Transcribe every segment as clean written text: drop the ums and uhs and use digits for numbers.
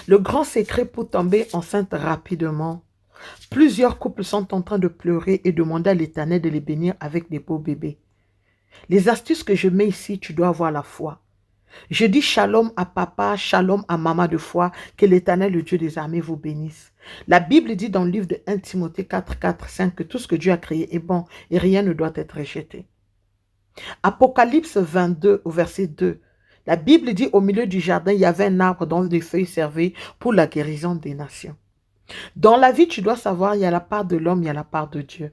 Le grand secret pour tomber enceinte rapidement. Plusieurs couples sont en train de pleurer et demander à l'Éternel de les bénir avec des beaux bébés. Les astuces que je mets ici, tu dois avoir la foi. Je dis shalom à papa, shalom à maman de foi, que l'Éternel, le Dieu des armées, vous bénisse. La Bible dit dans le livre de 1 Timothée 4, 4, 5 que tout ce que Dieu a créé est bon et rien ne doit être rejeté. Apocalypse 22 au verset 2. La Bible dit au milieu du jardin, il y avait un arbre dont les feuilles servaient pour la guérison des nations. Dans la vie, tu dois savoir, il y a la part de l'homme, il y a la part de Dieu.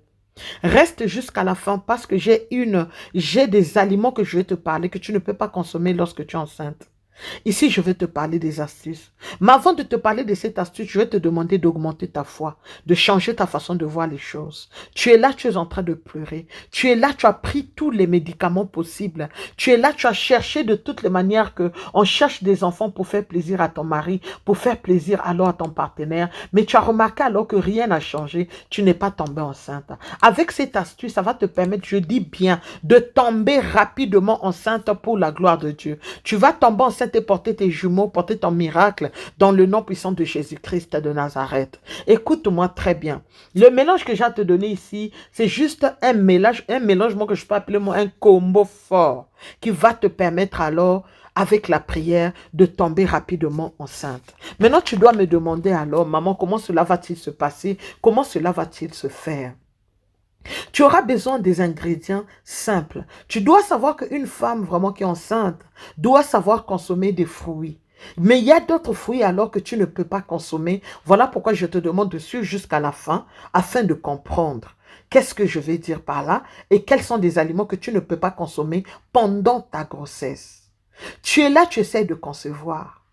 Reste jusqu'à la fin parce que j'ai des aliments que je vais te parler que tu ne peux pas consommer lorsque tu es enceinte. Ici, je vais te parler des astuces. Mais avant de te parler de cette astuce, je vais te demander d'augmenter ta foi, de changer ta façon de voir les choses. Tu es là, tu es en train de pleurer. Tu es là, tu as pris tous les médicaments possibles. Tu es là, tu as cherché de toutes les manières que on cherche des enfants pour faire plaisir à ton mari, pour faire plaisir alors à ton partenaire. Mais tu as remarqué alors que rien n'a changé. Tu n'es pas tombée enceinte. Avec cette astuce, ça va te permettre, je dis bien, de tomber rapidement enceinte pour la gloire de Dieu. Tu vas tomber enceinte et porter tes jumeaux, porter ton miracle dans le nom puissant de Jésus-Christ de Nazareth. Écoute-moi très bien. Le mélange que j'ai à te donner ici, c'est juste un mélangement que je peux appeler moi un combo fort qui va te permettre alors avec la prière, de tomber rapidement enceinte. Maintenant, tu dois me demander alors, maman, comment cela va-t-il se passer? Comment cela va-t-il se faire? Tu auras besoin des ingrédients simples. Tu dois savoir qu'une femme vraiment qui est enceinte doit savoir consommer des fruits. Mais il y a d'autres fruits alors que tu ne peux pas consommer. Voilà pourquoi je te demande de suivre jusqu'à la fin afin de comprendre qu'est-ce que je vais dire par là et quels sont des aliments que tu ne peux pas consommer pendant ta grossesse. Tu es là, tu essaies de concevoir.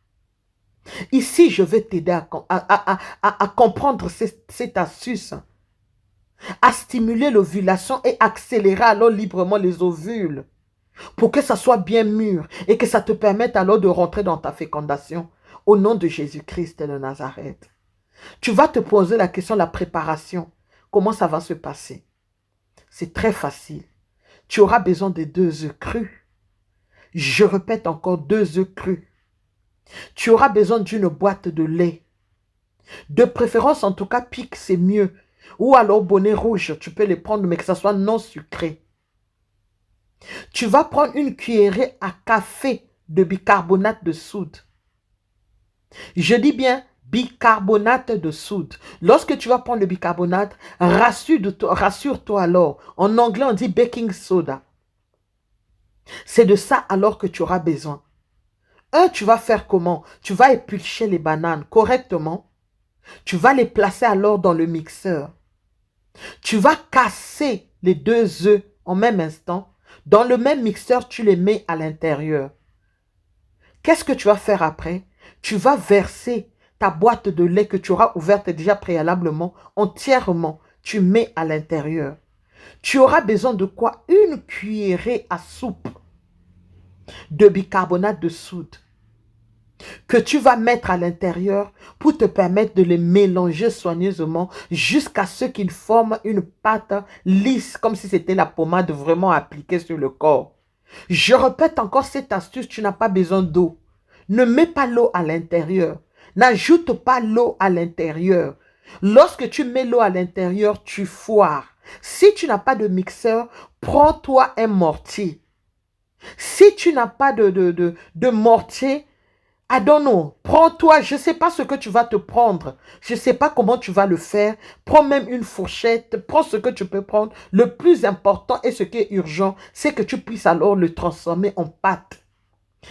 Ici, je vais t'aider à comprendre cette astuce, à stimuler l'ovulation et accélérer alors librement les ovules pour que ça soit bien mûr et que ça te permette alors de rentrer dans ta fécondation au nom de Jésus-Christ de Nazareth. Tu vas te poser la question de la préparation. Comment ça va se passer? C'est très facile. Tu auras besoin de 2 œufs crus. Je répète encore 2 œufs crus. Tu auras besoin d'une boîte de lait. De préférence, en tout cas, pique, c'est mieux. Ou alors bonnet rouge, tu peux les prendre, mais que ça soit non sucré. Tu vas prendre une cuillerée à café de bicarbonate de soude. Je dis bien bicarbonate de soude. Lorsque tu vas prendre le bicarbonate, rassure-toi alors. En anglais, on dit baking soda. C'est de ça alors que tu auras besoin. Tu vas faire comment? Tu vas éplucher les bananes correctement. Tu vas les placer alors dans le mixeur. Tu vas casser les 2 œufs en même instant. Dans le même mixeur, tu les mets à l'intérieur. Qu'est-ce que tu vas faire après? Tu vas verser ta boîte de lait que tu auras ouverte déjà préalablement entièrement. Tu mets à l'intérieur. Tu auras besoin de quoi? Une cuillerée à soupe de bicarbonate de soude que tu vas mettre à l'intérieur pour te permettre de les mélanger soigneusement jusqu'à ce qu'ils forment une pâte lisse, comme si c'était la pommade vraiment appliquée sur le corps. Je répète encore cette astuce, tu n'as pas besoin d'eau. Ne mets pas l'eau à l'intérieur. N'ajoute pas l'eau à l'intérieur. Lorsque tu mets l'eau à l'intérieur, tu foires. Si tu n'as pas de mixeur, prends-toi un mortier. Si tu n'as pas de mortier, I don't know. Prends-toi, je ne sais pas ce que tu vas te prendre. Je ne sais pas comment tu vas le faire. Prends même une fourchette. Prends ce que tu peux prendre. Le plus important et ce qui est urgent, c'est que tu puisses alors le transformer en pâte.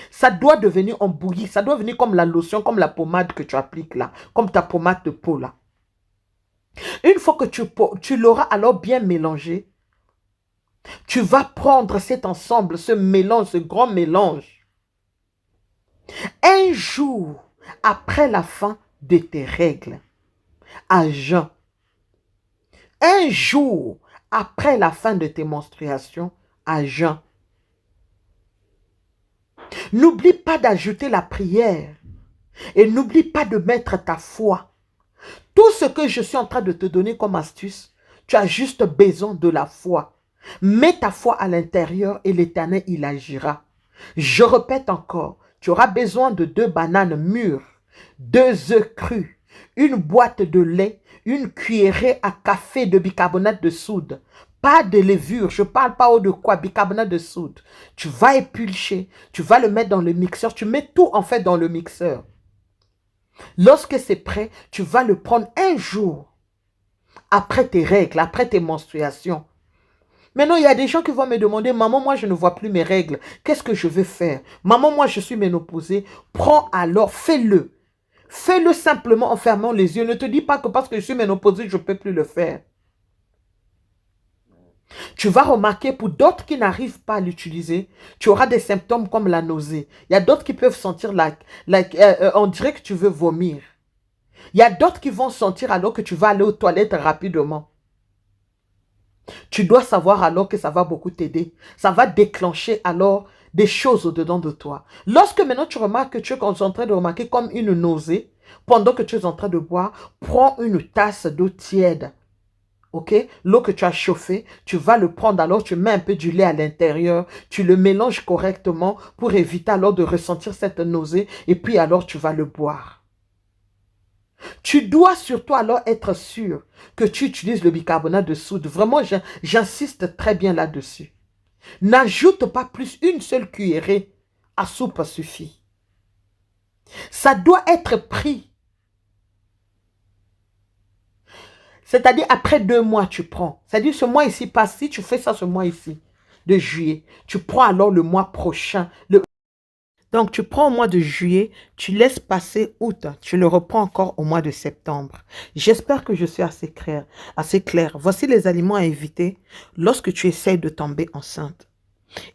Ça doit devenir en bouillie. Ça doit venir comme la lotion, comme la pommade que tu appliques là. Comme ta pommade de peau là. Une fois que tu l'auras alors bien mélangé, tu vas prendre cet ensemble, ce mélange, ce grand mélange. Un jour après la fin de tes règles, à jeun. Un jour après la fin de tes menstruations, à jeun. N'oublie pas d'ajouter la prière et n'oublie pas de mettre ta foi. Tout ce que je suis en train de te donner comme astuce, tu as juste besoin de la foi. Mets ta foi à l'intérieur et l'Éternel, il agira. Je répète encore, tu auras besoin de 2 bananes mûres. 2 œufs crus, une boîte de lait, une cuillerée à café de bicarbonate de soude. Pas de levure, je ne parle pas de quoi, bicarbonate de soude. Tu vas épulcher, tu vas le mettre dans le mixeur, tu mets tout en fait dans le mixeur. Lorsque c'est prêt, tu vas le prendre un jour après tes règles, après tes menstruations. Maintenant, il y a des gens qui vont me demander, maman, moi, je ne vois plus mes règles. Qu'est-ce que je vais faire? Maman, moi, je suis ménopausée. Prends alors, fais-le. Fais-le simplement en fermant les yeux. Ne te dis pas que parce que je suis ménopausée, je ne peux plus le faire. Tu vas remarquer, pour d'autres qui n'arrivent pas à l'utiliser, tu auras des symptômes comme la nausée. Il y a d'autres qui peuvent sentir, on dirait que tu veux vomir. Il y a d'autres qui vont sentir alors que tu vas aller aux toilettes rapidement. Tu dois savoir alors que ça va beaucoup t'aider. Ça va déclencher alors des choses au-dedans de toi. Lorsque maintenant tu remarques que tu es en train de remarquer comme une nausée, pendant que tu es en train de boire, prends une tasse d'eau tiède. Ok? L'eau que tu as chauffée, tu vas le prendre alors, tu mets un peu du lait à l'intérieur, tu le mélanges correctement pour éviter alors de ressentir cette nausée et puis alors tu vas le boire. Tu dois surtout alors être sûr que tu utilises le bicarbonate de soude. Vraiment, j'insiste très bien là-dessus. N'ajoute pas plus, une seule cuillerée à soupe suffit. Ça doit être pris. C'est-à-dire après 2 mois, tu prends. C'est-à-dire ce mois ici passe, si tu fais ça ce mois ici, de juillet, tu prends alors le mois prochain, donc, tu prends au mois de juillet, tu laisses passer août, tu le reprends encore au mois de septembre. J'espère que je suis assez clair. Voici les aliments à éviter lorsque tu essaies de tomber enceinte.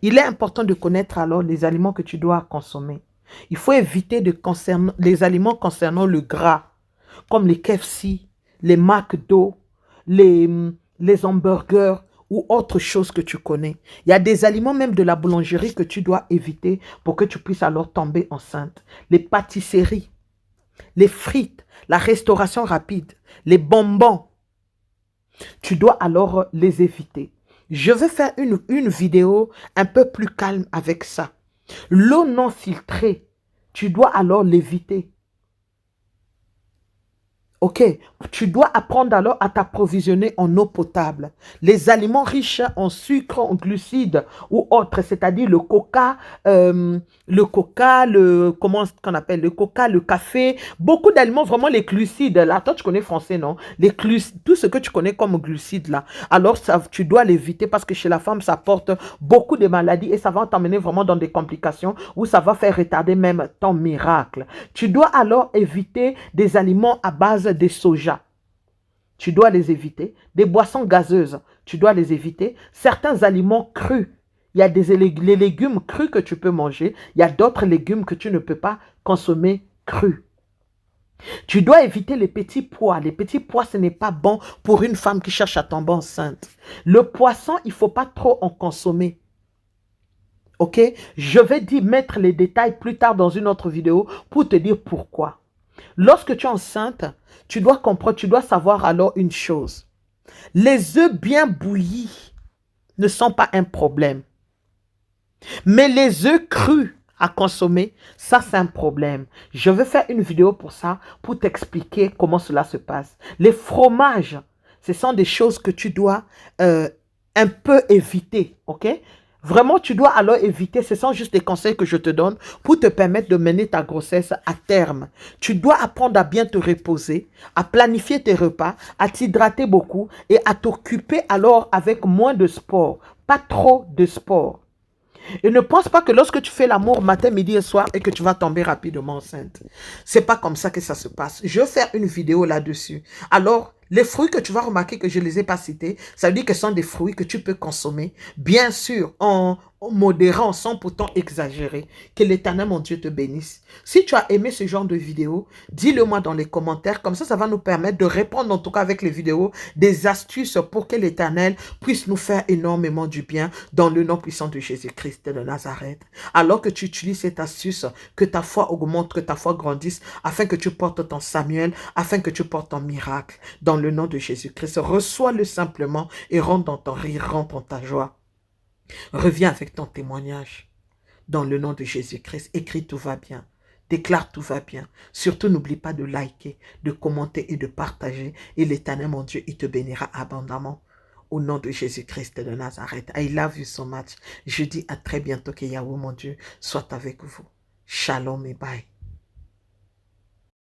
Il est important de connaître alors les aliments que tu dois consommer. Il faut éviter les aliments concernant le gras, comme les KFC, les McDo, les hamburgers, ou autre chose que tu connais. Il y a des aliments même de la boulangerie que tu dois éviter pour que tu puisses alors tomber enceinte. Les pâtisseries, les frites, la restauration rapide, les bonbons. Tu dois alors les éviter. Je vais faire une vidéo un peu plus calme avec ça. L'eau non filtrée, tu dois alors l'éviter. Ok, tu dois apprendre alors à t'approvisionner en eau potable. Les aliments riches en sucre, en glucides ou autres, c'est-à-dire comment qu'on appelle, le coca, le café, beaucoup d'aliments, vraiment les glucides. Là, toi, tu connais français, non? Les glucides, tout ce que tu connais comme glucides là. Alors, ça, tu dois l'éviter parce que chez la femme, ça porte beaucoup de maladies et ça va t'emmener vraiment dans des complications où ça va faire retarder même ton miracle. Tu dois alors éviter des aliments à base de soja. Tu dois les éviter. Des boissons gazeuses, tu dois les éviter. Certains aliments crus. Il y a les légumes crus que tu peux manger. Il y a d'autres légumes que tu ne peux pas consommer crus. Tu dois éviter les petits pois. Les petits pois, ce n'est pas bon pour une femme qui cherche à tomber enceinte. Le poisson, il ne faut pas trop en consommer. Ok? Je vais mettre les détails plus tard dans une autre vidéo pour te dire pourquoi. Lorsque tu es enceinte, tu dois comprendre, tu dois savoir alors une chose. Les œufs bien bouillis ne sont pas un problème. Mais les œufs crus à consommer, ça c'est un problème. Je vais faire une vidéo pour ça, pour t'expliquer comment cela se passe. Les fromages, ce sont des choses que tu dois un peu éviter, ok? Vraiment, tu dois alors éviter, ce sont juste des conseils que je te donne pour te permettre de mener ta grossesse à terme. Tu dois apprendre à bien te reposer, à planifier tes repas, à t'hydrater beaucoup et à t'occuper alors avec moins de sport, pas trop de sport. Et ne pense pas que lorsque tu fais l'amour matin, midi et soir et que tu vas tomber rapidement enceinte. C'est pas comme ça que ça se passe. Je vais faire une vidéo là-dessus. Alors, les fruits que tu vas remarquer que je ne les ai pas cités, ça veut dire que ce sont des fruits que tu peux consommer, bien sûr, en modérant, sans pourtant exagérer. Que l'Éternel, mon Dieu, te bénisse. Si tu as aimé ce genre de vidéo, dis-le-moi dans les commentaires. Comme ça va nous permettre de répondre, en tout cas avec les vidéos, des astuces pour que l'Éternel puisse nous faire énormément du bien dans le nom puissant de Jésus-Christ de Nazareth. Alors que tu utilises cette astuce, que ta foi augmente, que ta foi grandisse, afin que tu portes ton Samuel, afin que tu portes ton miracle. Dans le nom de Jésus-Christ, reçois-le simplement et rentre dans ton rire, rentre dans ta joie. Reviens avec ton témoignage. Dans le nom de Jésus-Christ, écris tout va bien. Déclare tout va bien. Surtout, n'oublie pas de liker, de commenter et de partager. Et l'Éternel, mon Dieu, il te bénira abondamment. Au nom de Jésus-Christ de Nazareth. I love you so much. Je dis à très bientôt que Yahweh, mon Dieu, soit avec vous. Shalom et bye.